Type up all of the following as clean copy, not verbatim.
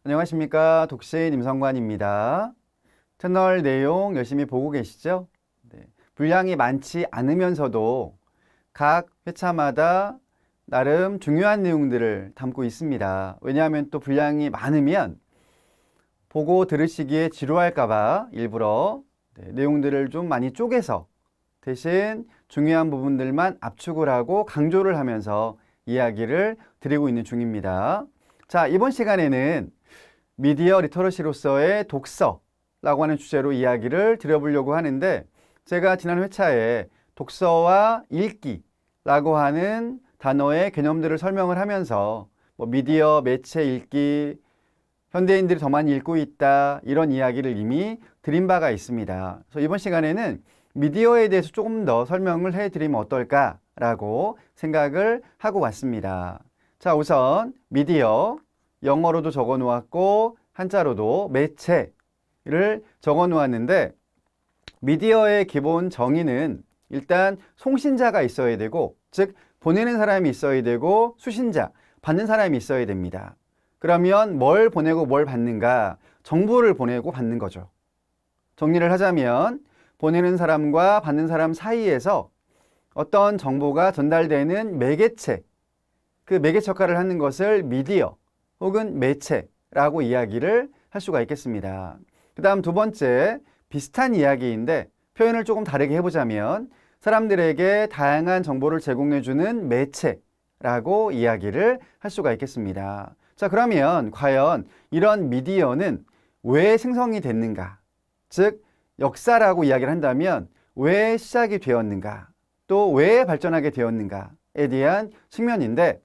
안녕하십니까. 독신 임성관입니다. 채널 내용 열심히 보고 계시죠? 네. 분량이 많지 않으면서도 각 회차마다 나름 중요한 내용들을 담고 있습니다. 왜냐하면 또 분량이 많으면 보고 들으시기에 지루할까봐 일부러 내용들을 좀 많이 쪼개서 대신 중요한 부분들만 압축을 하고 강조를 하면서 이야기를 드리고 있는 중입니다. 자, 이번 시간에는 미디어 리터러시로서의 독서라고 하는 주제로 이야기를 드려보려고 하는데, 제가 지난 회차에 독서와 읽기라고 하는 단어의 개념들을 설명을 하면서 미디어, 매체, 읽기, 현대인들이 더 많이 읽고 있다, 이런 이야기를 이미 드린 바가 있습니다. 그래서 이번 시간에는 미디어에 대해서 조금 더 설명을 해드리면 어떨까라고 생각을 하고 왔습니다. 자, 우선 미디어, 영어로도 적어 놓았고 한자로도 매체를 적어 놓았는데, 미디어의 기본 정의는 일단 송신자가 있어야 되고, 즉 보내는 사람이 있어야 되고 수신자, 받는 사람이 있어야 됩니다. 그러면 뭘 보내고 뭘 받는가? 정보를 보내고 받는 거죠. 정리를 하자면 보내는 사람과 받는 사람 사이에서 어떤 정보가 전달되는 매개체, 그 매개체 역할을 하는 것을 미디어 혹은 매체라고 이야기를 할 수가 있겠습니다. 그 다음 두 번째, 비슷한 이야기인데 표현을 조금 다르게 해보자면 사람들에게 다양한 정보를 제공해주는 매체라고 이야기를 할 수가 있겠습니다. 자, 그러면 과연 이런 미디어는 왜 생성이 됐는가? 즉, 역사라고 이야기를 한다면 왜 시작이 되었는가? 또 왜 발전하게 되었는가에 대한 측면인데,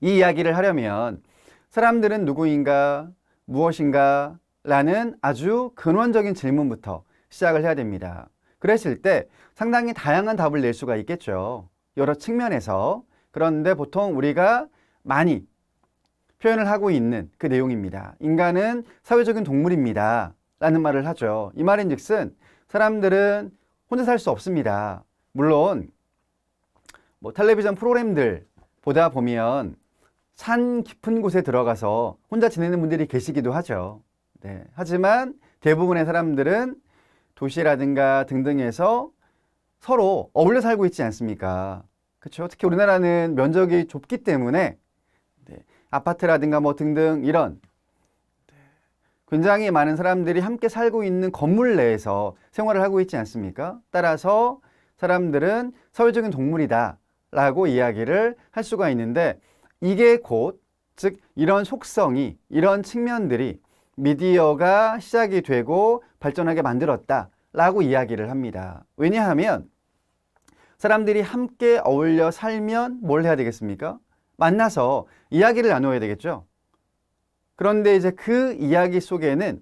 이 이야기를 하려면 사람들은 누구인가, 무엇인가 라는 아주 근원적인 질문부터 시작을 해야 됩니다. 그랬을 때 상당히 다양한 답을 낼 수가 있겠죠. 여러 측면에서. 그런데 보통 우리가 많이 표현을 하고 있는 그 내용입니다. 인간은 사회적인 동물입니다 라는 말을 하죠. 이 말인즉슨 사람들은 혼자 살 수 없습니다. 물론 텔레비전 프로그램들 보다 보면 산 깊은 곳에 들어가서 혼자 지내는 분들이 계시기도 하죠. 네. 하지만 대부분의 사람들은 도시라든가 등등에서 서로 어울려 살고 있지 않습니까? 그렇죠? 특히 우리나라는 면적이 좁기 때문에 아파트라든가 등등 이런 굉장히 많은 사람들이 함께 살고 있는 건물 내에서 생활을 하고 있지 않습니까? 따라서 사람들은 사회적인 동물이다 라고 이야기를 할 수가 있는데, 이게 곧, 즉 이런 속성이, 이런 측면들이 미디어가 시작이 되고 발전하게 만들었다 라고 이야기를 합니다. 왜냐하면 사람들이 함께 어울려 살면 뭘 해야 되겠습니까? 만나서 이야기를 나누어야 되겠죠. 그런데 이제 그 이야기 속에는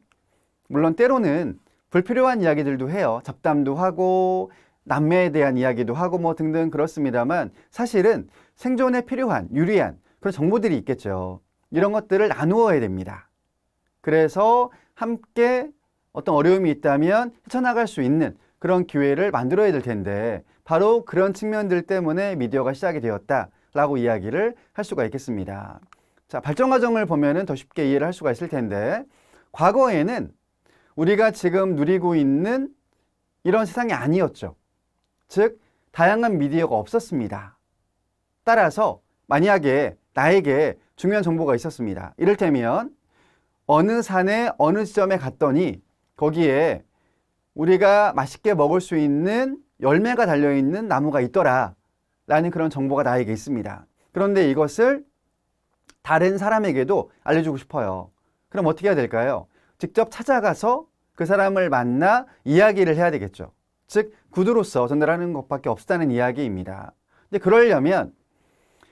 물론 때로는 불필요한 이야기들도 해요. 잡담도 하고 남매에 대한 이야기도 하고 등등 그렇습니다만, 사실은 생존에 필요한 유리한 그런 정보들이 있겠죠. 이런 것들을 나누어야 됩니다. 그래서 함께 어떤 어려움이 있다면 헤쳐나갈 수 있는 그런 기회를 만들어야 될 텐데, 바로 그런 측면들 때문에 미디어가 시작이 되었다라고 이야기를 할 수가 있겠습니다. 자, 발전 과정을 보면은 더 쉽게 이해를 할 수가 있을 텐데, 과거에는 우리가 지금 누리고 있는 이런 세상이 아니었죠. 즉, 다양한 미디어가 없었습니다. 따라서 만약에 나에게 중요한 정보가 있었습니다. 이를테면 어느 산에 어느 지점에 갔더니 거기에 우리가 맛있게 먹을 수 있는 열매가 달려있는 나무가 있더라 라는 그런 정보가 나에게 있습니다. 그런데 이것을 다른 사람에게도 알려주고 싶어요. 그럼 어떻게 해야 될까요? 직접 찾아가서 그 사람을 만나 이야기를 해야 되겠죠. 즉 구두로서 전달하는 것밖에 없다는 이야기입니다. 근데 그러려면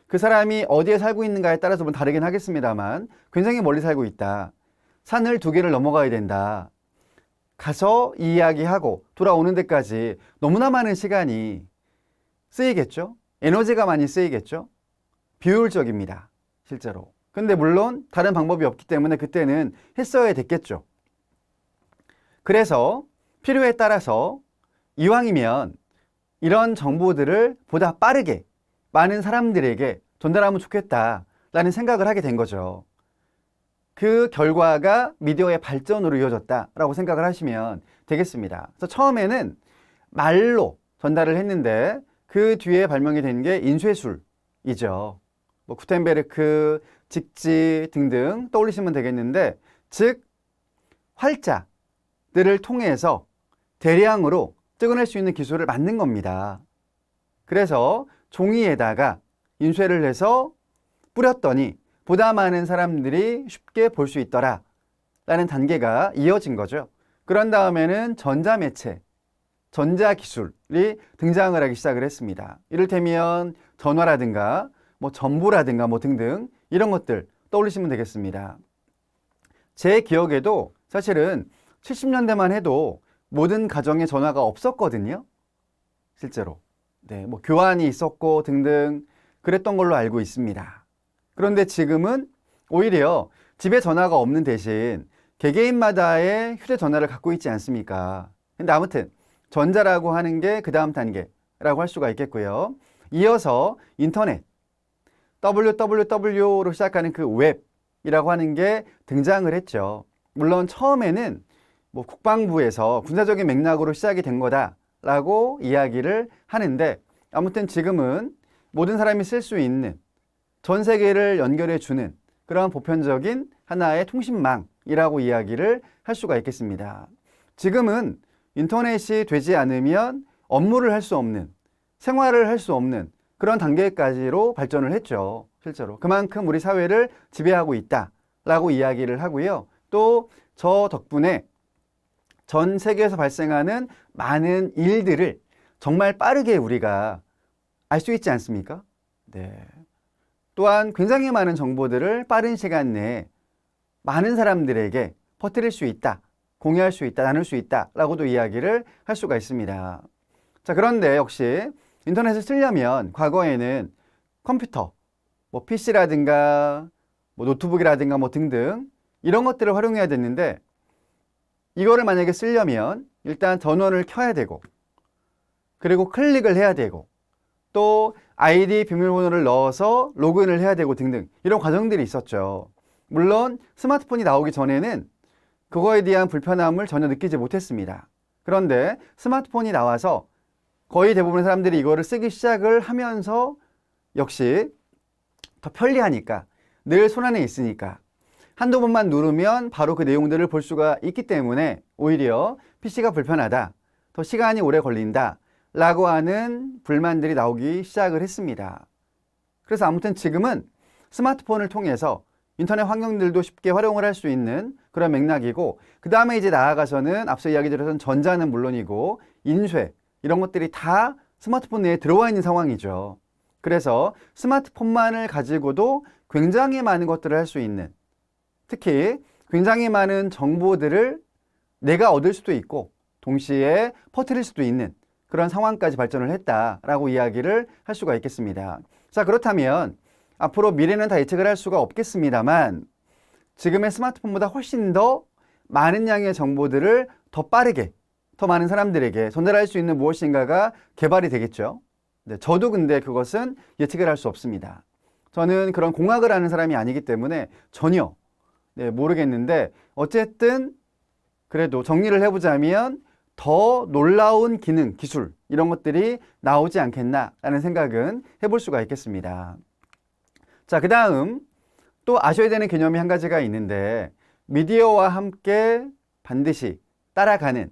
그 사람이 어디에 살고 있는가에 따라서 좀 다르긴 하겠습니다만, 굉장히 멀리 살고 있다, 산을 2개를 넘어가야 된다, 가서 이야기하고 돌아오는 데까지 너무나 많은 시간이 쓰이겠죠. 에너지가 많이 쓰이겠죠. 비효율적입니다, 실제로. 근데 물론 다른 방법이 없기 때문에 그때는 했어야 됐겠죠. 그래서 필요에 따라서 이왕이면 이런 정보들을 보다 빠르게 많은 사람들에게 전달하면 좋겠다라는 생각을 하게 된 거죠. 그 결과가 미디어의 발전으로 이어졌다라고 생각을 하시면 되겠습니다. 그래서 처음에는 말로 전달을 했는데 그 뒤에 발명이 된 게 인쇄술이죠. 뭐 구텐베르크, 직지 등등 떠올리시면 되겠는데, 즉 활자들을 통해서 대량으로 찍어낼 수 있는 기술을 만든 겁니다. 그래서 종이에다가 인쇄를 해서 뿌렸더니 보다 많은 사람들이 쉽게 볼 수 있더라 라는 단계가 이어진 거죠. 그런 다음에는 전자매체, 전자기술이 등장을 하기 시작을 했습니다. 이를테면 전화라든가 뭐 전보라든가 뭐 등등 이런 것들 떠올리시면 되겠습니다. 제 기억에도 사실은 70년대만 해도 모든 가정에 전화가 없었거든요. 실제로. 네, 뭐 교환이 있었고 등등 그랬던 걸로 알고 있습니다. 그런데 지금은 오히려 집에 전화가 없는 대신 개개인마다의 휴대전화를 갖고 있지 않습니까? 근데 아무튼 전자라고 하는 게 그 다음 단계라고 할 수가 있겠고요. 이어서 인터넷, www로 시작하는 그 웹이라고 하는 게 등장을 했죠. 물론 처음에는 뭐 국방부에서 군사적인 맥락으로 시작이 된 거다라고 이야기를 하는데, 아무튼 지금은 모든 사람이 쓸 수 있는 전 세계를 연결해 주는 그런 보편적인 하나의 통신망이라고 이야기를 할 수가 있겠습니다. 지금은 인터넷이 되지 않으면 업무를 할 수 없는, 생활을 할 수 없는 그런 단계까지로 발전을 했죠. 실제로. 그만큼 우리 사회를 지배하고 있다라고 이야기를 하고요. 또 저 덕분에 전 세계에서 발생하는 많은 일들을 정말 빠르게 우리가 알 수 있지 않습니까? 네. 또한 굉장히 많은 정보들을 빠른 시간 내에 많은 사람들에게 퍼뜨릴 수 있다, 공유할 수 있다, 나눌 수 있다라고도 이야기를 할 수가 있습니다. 자, 그런데 역시 인터넷을 쓰려면 과거에는 컴퓨터, 뭐 PC라든가 뭐 노트북이라든가 뭐 등등 이런 것들을 활용해야 됐는데, 이거를 만약에 쓰려면 일단 전원을 켜야 되고, 그리고 클릭을 해야 되고, 또 아이디 비밀번호를 넣어서 로그인을 해야 되고 등등 이런 과정들이 있었죠. 물론 스마트폰이 나오기 전에는 그거에 대한 불편함을 전혀 느끼지 못했습니다. 그런데 스마트폰이 나와서 거의 대부분의 사람들이 이거를 쓰기 시작을 하면서 역시 더 편리하니까, 늘 손안에 있으니까 한두 번만 누르면 바로 그 내용들을 볼 수가 있기 때문에 오히려 PC가 불편하다, 더 시간이 오래 걸린다 라고 하는 불만들이 나오기 시작을 했습니다. 그래서 아무튼 지금은 스마트폰을 통해서 인터넷 환경들도 쉽게 활용을 할 수 있는 그런 맥락이고, 그 다음에 이제 나아가서는 앞서 이야기 드렸던 전자는 물론이고 인쇄 이런 것들이 다 스마트폰 내에 들어와 있는 상황이죠. 그래서 스마트폰만을 가지고도 굉장히 많은 것들을 할 수 있는, 특히 굉장히 많은 정보들을 내가 얻을 수도 있고 동시에 퍼뜨릴 수도 있는 그런 상황까지 발전을 했다라고 이야기를 할 수가 있겠습니다. 자, 그렇다면 앞으로 미래는 다 예측을 할 수가 없겠습니다만, 지금의 스마트폰보다 훨씬 더 많은 양의 정보들을 더 빠르게, 더 많은 사람들에게 전달할 수 있는 무엇인가가 개발이 되겠죠. 네, 저도 근데 그것은 예측을 할 수 없습니다. 저는 그런 공학을 하는 사람이 아니기 때문에 전혀 모르겠는데, 어쨌든 그래도 정리를 해보자면 더 놀라운 기능, 기술 이런 것들이 나오지 않겠나라는 생각은 해볼 수가 있겠습니다. 자, 그 다음 또 아셔야 되는 개념이 한 가지가 있는데, 미디어와 함께 반드시 따라가는,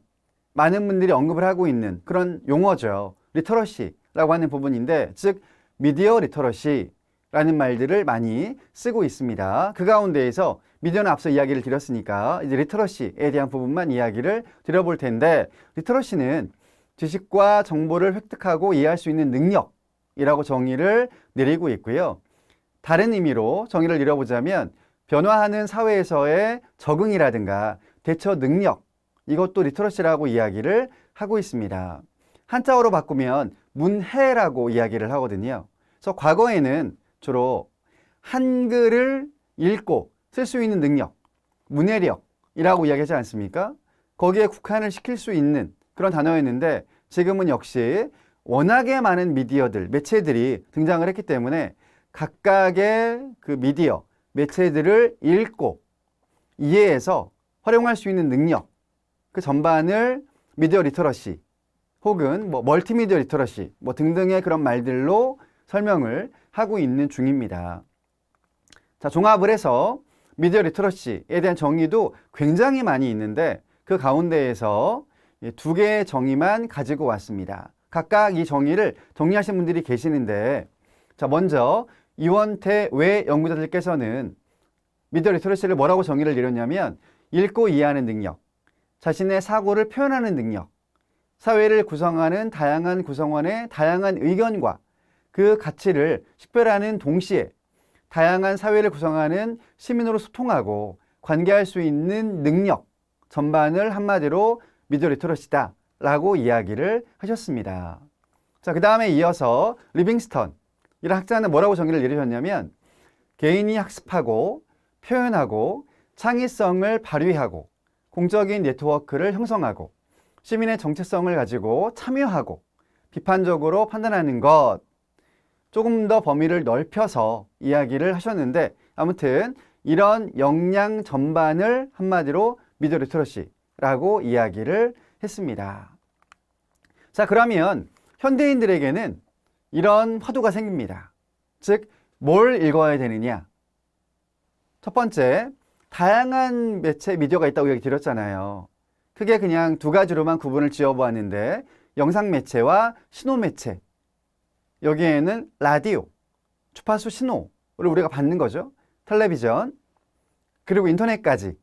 많은 분들이 언급을 하고 있는 그런 용어죠. 리터러시라고 하는 부분인데, 즉 미디어 리터러시라는 말들을 많이 쓰고 있습니다. 그 가운데에서 미디어는 앞서 이야기를 드렸으니까 이제 리터러시에 대한 부분만 이야기를 드려볼 텐데, 리터러시는 지식과 정보를 획득하고 이해할 수 있는 능력이라고 정의를 내리고 있고요. 다른 의미로 정의를 내려보자면 변화하는 사회에서의 적응이라든가 대처 능력, 이것도 리터러시라고 이야기를 하고 있습니다. 한자어로 바꾸면 문해라고 이야기를 하거든요. 그래서 과거에는 주로 한글을 읽고 쓸 수 있는 능력, 문해력이라고 이야기하지 않습니까? 거기에 국한을 시킬 수 있는 그런 단어였는데, 지금은 역시 워낙에 많은 미디어들, 매체들이 등장을 했기 때문에 각각의 그 미디어, 매체들을 읽고 이해해서 활용할 수 있는 능력, 그 전반을 미디어 리터러시 혹은 뭐 멀티미디어 리터러시 뭐 등등의 그런 말들로 설명을 하고 있는 중입니다. 자, 종합을 해서 미디어 리터러시에 대한 정의도 굉장히 많이 있는데 그 가운데에서 두 개의 정의만 가지고 왔습니다. 각각 이 정의를 정리하신 분들이 계시는데, 자, 먼저 이원태 외 연구자들께서는 미디어 리터러시를 뭐라고 정의를 내렸냐면 읽고 이해하는 능력, 자신의 사고를 표현하는 능력, 사회를 구성하는 다양한 구성원의 다양한 의견과 그 가치를 식별하는 동시에 다양한 사회를 구성하는 시민으로 소통하고 관계할 수 있는 능력 전반을 한마디로 미디어 리터러시다 라고 이야기를 하셨습니다. 자, 그 다음에 이어서 리빙스턴 이런 학자는 뭐라고 정의를 내리셨냐면 개인이 학습하고 표현하고 창의성을 발휘하고 공적인 네트워크를 형성하고 시민의 정체성을 가지고 참여하고 비판적으로 판단하는 것, 조금 더 범위를 넓혀서 이야기를 하셨는데 아무튼 이런 역량 전반을 한마디로 미디어 리터러시라고 이야기를 했습니다. 자, 그러면 현대인들에게는 이런 화두가 생깁니다. 즉, 뭘 읽어야 되느냐? 첫 번째, 다양한 매체 미디어가 있다고 얘기 드렸잖아요. 크게 그냥 두 가지로만 구분을 지어보았는데 영상 매체와 신호 매체, 여기에는 라디오, 주파수 신호를 우리가 받는 거죠. 텔레비전, 그리고 인터넷까지.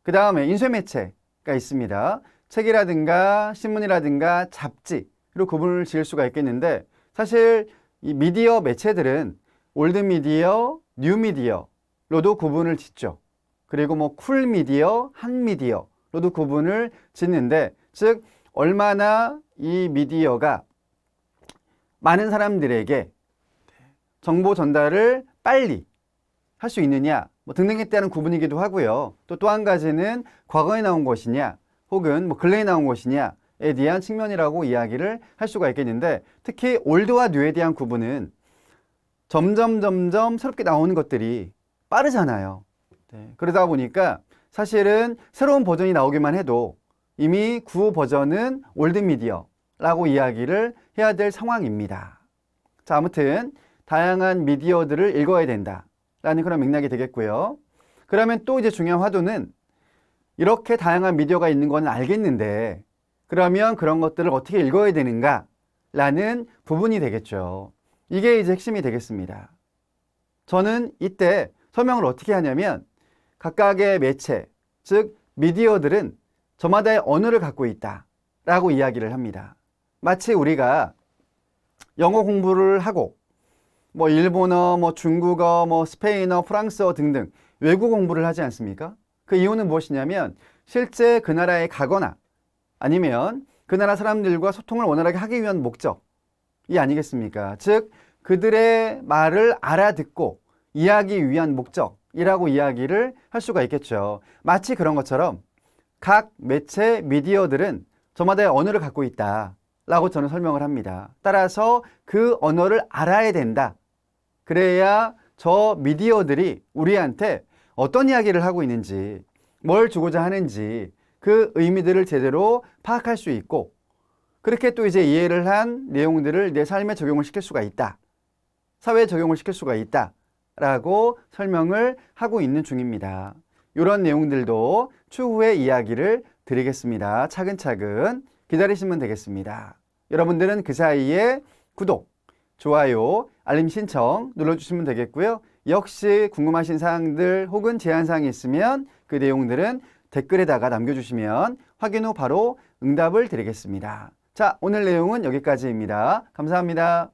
그 다음에 인쇄 매체가 있습니다. 책이라든가 신문이라든가 잡지로 구분을 지을 수가 있겠는데 사실 이 미디어 매체들은 올드 미디어, 뉴 미디어로도 구분을 짓죠. 그리고 뭐 쿨 미디어, 한 미디어로도 구분을 짓는데 즉 얼마나 이 미디어가 많은 사람들에게 정보 전달을 빨리 할 수 있느냐 뭐 등등에 따른 구분이기도 하고요. 또 한 가지는 과거에 나온 것이냐 혹은 뭐 근래에 나온 것이냐에 대한 측면이라고 이야기를 할 수가 있겠는데 특히 올드와 뉴에 대한 구분은 점점 새롭게 나오는 것들이 빠르잖아요. 네, 그러다 보니까 사실은 새로운 버전이 나오기만 해도 이미 구 버전은 올드 미디어라고 이야기를 해야 될 상황입니다. 자, 아무튼 다양한 미디어들을 읽어야 된다라는 그런 맥락이 되겠고요. 그러면 또 이제 중요한 화두는 이렇게 다양한 미디어가 있는 건 알겠는데 그러면 그런 것들을 어떻게 읽어야 되는가라는 부분이 되겠죠. 이게 이제 핵심이 되겠습니다. 저는 이때 설명을 어떻게 하냐면 각각의 매체, 즉 미디어들은 저마다의 언어를 갖고 있다라고 이야기를 합니다. 마치 우리가 영어 공부를 하고 뭐 일본어, 뭐 중국어, 뭐 스페인어, 프랑스어 등등 외국 공부를 하지 않습니까? 그 이유는 무엇이냐면 실제 그 나라에 가거나 아니면 그 나라 사람들과 소통을 원활하게 하기 위한 목적이 아니겠습니까? 즉 그들의 말을 알아듣고 이해하기 위한 목적이라고 이야기를 할 수가 있겠죠. 마치 그런 것처럼 각 매체 미디어들은 저마다의 언어를 갖고 있다라고 저는 설명을 합니다. 따라서 그 언어를 알아야 된다. 그래야 저 미디어들이 우리한테 어떤 이야기를 하고 있는지, 뭘 주고자 하는지 그 의미들을 제대로 파악할 수 있고 그렇게 또 이제 이해를 한 내용들을 내 삶에 적용을 시킬 수가 있다. 사회에 적용을 시킬 수가 있다라고 설명을 하고 있는 중입니다. 이런 내용들도 추후에 이야기를 드리겠습니다. 차근차근 기다리시면 되겠습니다. 여러분들은 그 사이에 구독, 좋아요, 알림 신청 눌러주시면 되겠고요. 역시 궁금하신 사항들 혹은 제안사항이 있으면 그 내용들은 댓글에다가 남겨주시면 확인 후 바로 응답을 드리겠습니다. 자, 오늘 내용은 여기까지입니다. 감사합니다.